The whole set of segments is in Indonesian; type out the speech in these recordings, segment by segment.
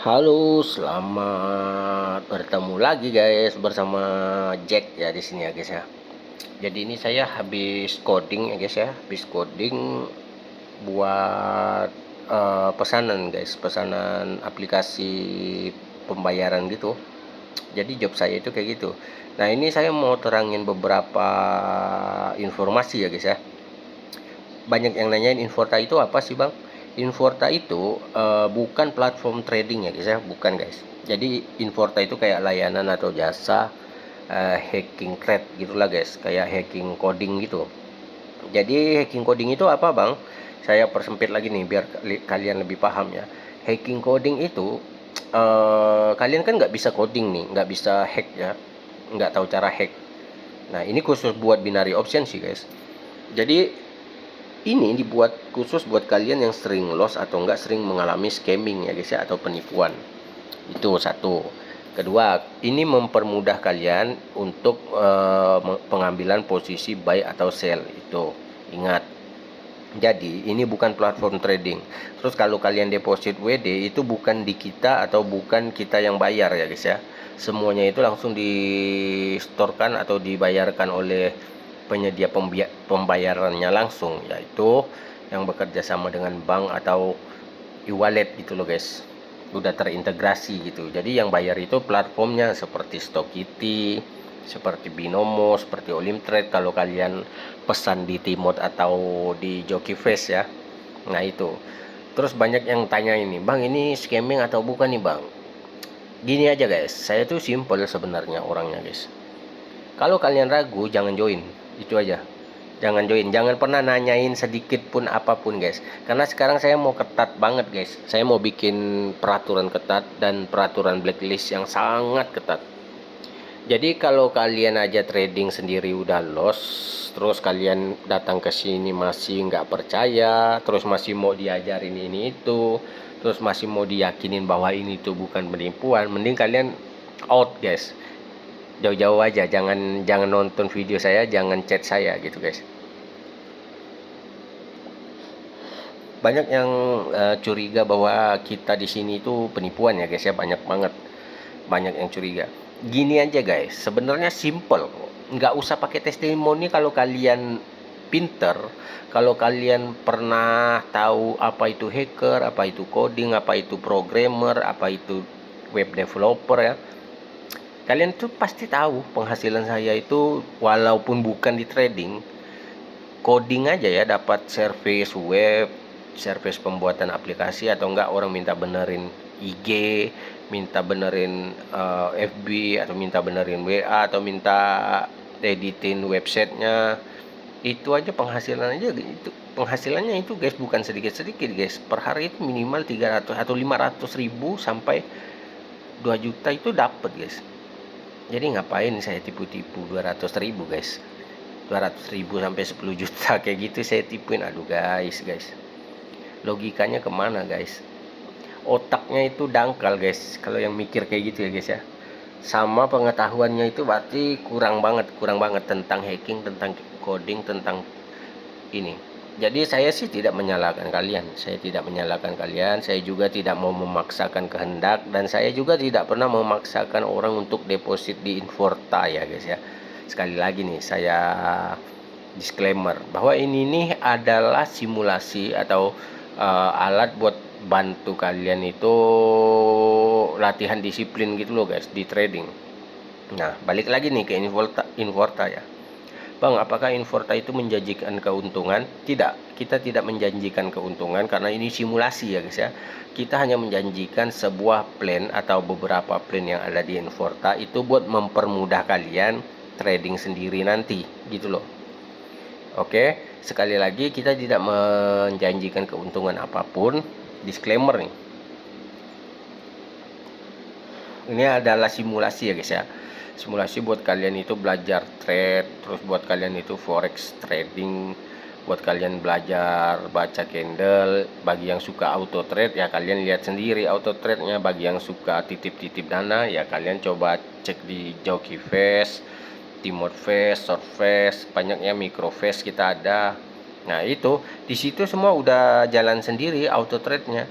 Halo, selamat bertemu lagi guys bersama Jack ya di sini ya guys ya. Jadi ini saya habis coding ya guys ya, habis coding buat pesanan guys, pesanan aplikasi pembayaran gitu. Jadi job saya itu kayak gitu. Nah, ini saya mau terangin beberapa informasi ya guys ya. Banyak yang nanyain Inforta itu apa sih bang? Inforta itu bukan platform trading ya guys ya, bukan guys. Jadi Inforta itu kayak layanan atau jasa hacking threat gitulah guys, kayak hacking coding gitu. Jadi hacking coding itu apa bang? Saya persempit lagi nih biar kalian lebih paham ya. Hacking coding itu kalian kan nggak bisa coding nih, nggak bisa hack ya, nggak tahu cara hack. Nah, ini khusus buat binary option sih guys. Jadi ini dibuat khusus buat kalian yang sering loss atau enggak sering mengalami scamming ya guys ya, atau penipuan. Itu satu. Kedua, ini mempermudah kalian untuk pengambilan posisi buy atau sell itu. Ingat. Jadi, ini bukan platform trading. Terus kalau kalian deposit WD itu bukan di kita atau bukan kita yang bayar ya guys ya. Semuanya itu langsung distorkan atau dibayarkan oleh penyedia pembayarannya langsung, yaitu yang bekerja sama dengan bank atau e-wallet gitu loh guys. Udah terintegrasi gitu. Jadi yang bayar itu platformnya seperti Stokity, seperti Binomo, seperti Olimtrade kalau kalian pesan di Timot atau di Jokiface ya. Nah itu. Terus banyak yang tanya ini, bang ini scamming atau bukan nih bang? Gini aja guys, saya tuh simple sebenarnya orangnya guys. Kalau kalian ragu jangan join, itu aja. Jangan join, jangan pernah nanyain sedikit pun apapun guys. Karena sekarang saya mau ketat banget guys. Saya mau bikin peraturan ketat dan peraturan blacklist yang sangat ketat. Jadi kalau kalian aja trading sendiri udah loss, terus kalian datang ke sini masih nggak percaya, terus masih mau diajarin ini itu, terus masih mau diyakinin bahwa ini tuh bukan penipuan, mending kalian out guys. Jauh-jauh aja, jangan jangan nonton video saya, jangan chat saya gitu guys. Banyak yang curiga bahwa kita di sini itu penipuan ya guys ya, banyak yang curiga. Gini aja guys, sebenarnya simple, nggak usah pakai testimoni kalau kalian pinter, kalau kalian pernah tahu apa itu hacker, apa itu coding, apa itu programmer, apa itu web developer ya. Kalian tuh pasti tahu penghasilan saya itu walaupun bukan di trading, coding aja ya dapat service web, service pembuatan aplikasi, atau enggak orang minta benerin IG, minta benerin FB, atau minta benerin WA, atau minta editin websitenya. Itu aja penghasilan aja itu, penghasilannya itu guys bukan sedikit-sedikit guys. Per hari itu minimal 300 atau 500 ribu sampai 2 juta itu dapat guys. Jadi ngapain saya tipu-tipu 200 ribu guys, 200 ribu sampai 10 juta kayak gitu saya tipuin. Aduh guys, logikanya kemana guys? Otaknya itu dangkal guys kalau yang mikir kayak gitu ya guys ya. Sama pengetahuannya itu berarti kurang banget tentang hacking, tentang coding, tentang ini. Jadi saya sih tidak menyalahkan kalian, saya juga tidak mau memaksakan kehendak, dan saya juga tidak pernah memaksakan orang untuk deposit di Inforta ya guys ya. Sekali lagi nih saya disclaimer bahwa ini nih adalah simulasi atau alat buat bantu kalian itu latihan disiplin gitu loh guys di trading. Nah, balik lagi nih ke Inforta ya. Bang, apakah Inforta itu menjanjikan keuntungan? Tidak, kita tidak menjanjikan keuntungan karena ini simulasi ya guys ya. Kita hanya menjanjikan sebuah plan atau beberapa plan yang ada di Inforta itu buat mempermudah kalian trading sendiri nanti gitu loh. Oke, sekali lagi kita tidak menjanjikan keuntungan apapun. Disclaimer nih. Ini adalah simulasi ya guys ya. Simulasi buat kalian itu belajar trade, terus buat kalian itu forex trading, buat kalian belajar baca candle. Bagi yang suka auto trade ya kalian lihat sendiri auto trade-nya. Bagi yang suka titip-titip dana ya kalian coba cek di Jokiface, Timot Face, Short Face, banyaknya micro face kita ada. Nah itu di situ semua udah jalan sendiri auto trade-nya.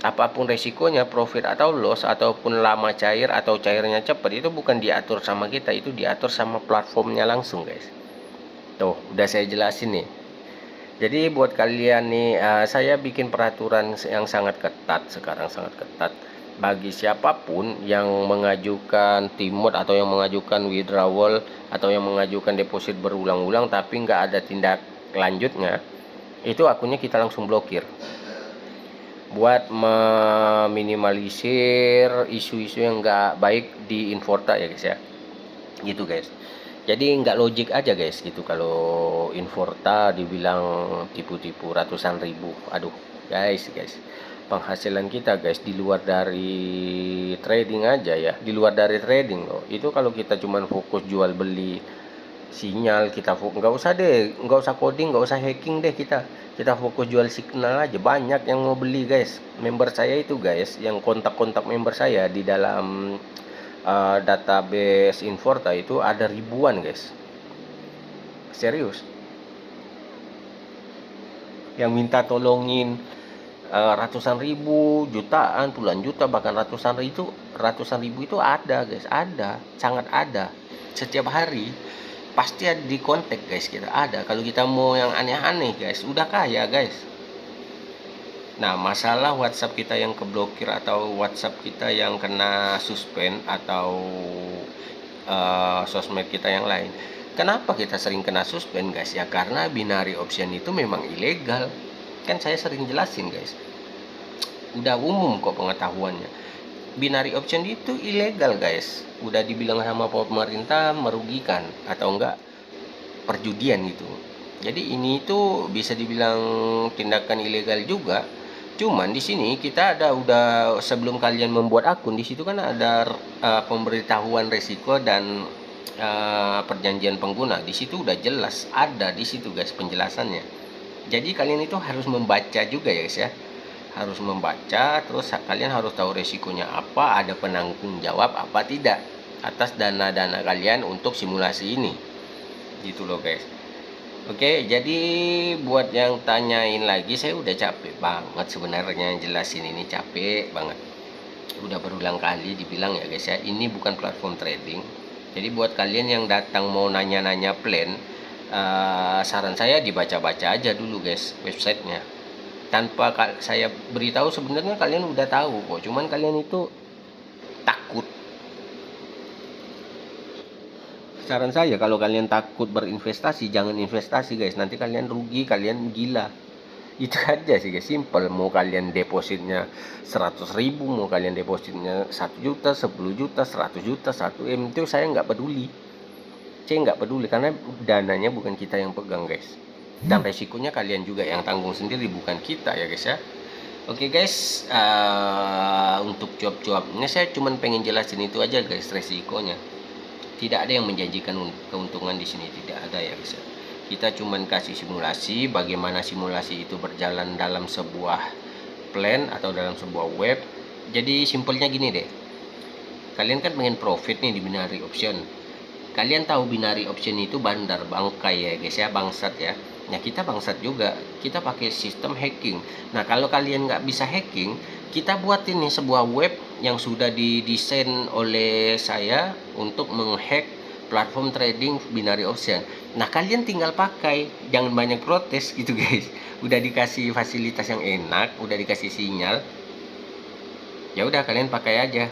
apapun resikonya, profit atau loss, ataupun lama cair atau cairnya cepat, itu bukan diatur sama kita, itu diatur sama platformnya langsung guys. Tuh udah saya jelasin nih. Jadi buat kalian nih, saya bikin peraturan yang sangat ketat sekarang, sangat ketat. Bagi siapapun yang mengajukan timot atau yang mengajukan withdrawal atau yang mengajukan deposit berulang-ulang tapi nggak ada tindak lanjutnya, itu akunnya kita langsung blokir. Buat meminimalisir isu-isu yang nggak baik di Inforta ya guys ya. Gitu guys. Jadi nggak logik aja guys gitu kalau Inforta dibilang tipu-tipu ratusan ribu. Aduh guys, penghasilan kita guys di luar dari trading aja ya, di luar dari trading loh, itu kalau kita cuman fokus jual beli sinyal, kita nggak usah deh, nggak usah coding, nggak usah hacking deh, kita fokus jual signal aja, banyak yang mau beli guys. Member saya itu guys, yang kontak-kontak member saya di dalam database Inforta itu ada ribuan guys, serius, yang minta tolongin ratusan ribu, jutaan, puluhan juta, bahkan ratusan ribu itu ada guys, ada, sangat ada. Setiap hari pasti ada di kontak guys, kita ada. Kalau kita mau yang aneh-aneh guys, udah kaya guys. Nah, masalah WhatsApp kita yang keblokir atau WhatsApp kita yang kena suspend atau sosmed kita yang lain, kenapa kita sering kena suspend guys? Ya karena binary option itu memang ilegal. Kan saya sering jelasin guys, udah umum kok pengetahuannya, binary option itu ilegal guys, udah dibilang sama pemerintah merugikan atau enggak perjudian gitu. Jadi ini tuh bisa dibilang tindakan ilegal juga. Cuman di sini kita udah sebelum kalian membuat akun, di situ kan ada pemberitahuan resiko dan perjanjian pengguna. Di situ udah jelas ada di situ guys penjelasannya. Jadi kalian itu harus membaca juga ya guys ya. Harus membaca, terus kalian harus tahu resikonya apa, ada penanggung jawab apa tidak atas dana-dana kalian untuk simulasi ini. Gitu loh guys. Oke, jadi buat yang tanyain lagi, saya udah capek banget sebenarnya jelasin ini, capek banget. Udah berulang kali dibilang ya guys ya, ini bukan platform trading. Jadi buat kalian yang datang mau nanya-nanya plan, saran saya dibaca-baca aja dulu guys websitenya. Tanpa saya beritahu sebenarnya kalian udah tahu kok, cuman kalian itu takut. Saran saya, kalau kalian takut berinvestasi, jangan investasi guys, nanti kalian rugi, kalian gila. Itu aja sih guys, simple. Mau kalian depositnya 100.000, mau kalian depositnya 1 juta, 10 juta, 100 juta, 1 M, itu saya nggak peduli. Saya nggak peduli karena dananya bukan kita yang pegang guys, dan resikonya kalian juga yang tanggung sendiri, bukan kita ya guys ya. Oke guys, untuk cuap-cuapnya saya cuman pengen jelasin itu aja guys, resikonya. Tidak ada yang menjanjikan keuntungan di sini, tidak ada ya guys. Kita cuman kasih simulasi, bagaimana simulasi itu berjalan dalam sebuah plan atau dalam sebuah web. Jadi simpelnya gini deh, kalian kan pengen profit nih di binary option. Kalian tahu binary option itu bandar, bangkai ya guys ya, bangsat ya. Nah kita bangsat juga, kita pakai sistem hacking. Nah kalau kalian nggak bisa hacking, kita buat ini sebuah web yang sudah didesain oleh saya untuk menghack platform trading binary option. Nah kalian tinggal pakai, jangan banyak protes gitu guys. Udah dikasih fasilitas yang enak, udah dikasih sinyal, ya udah kalian pakai aja.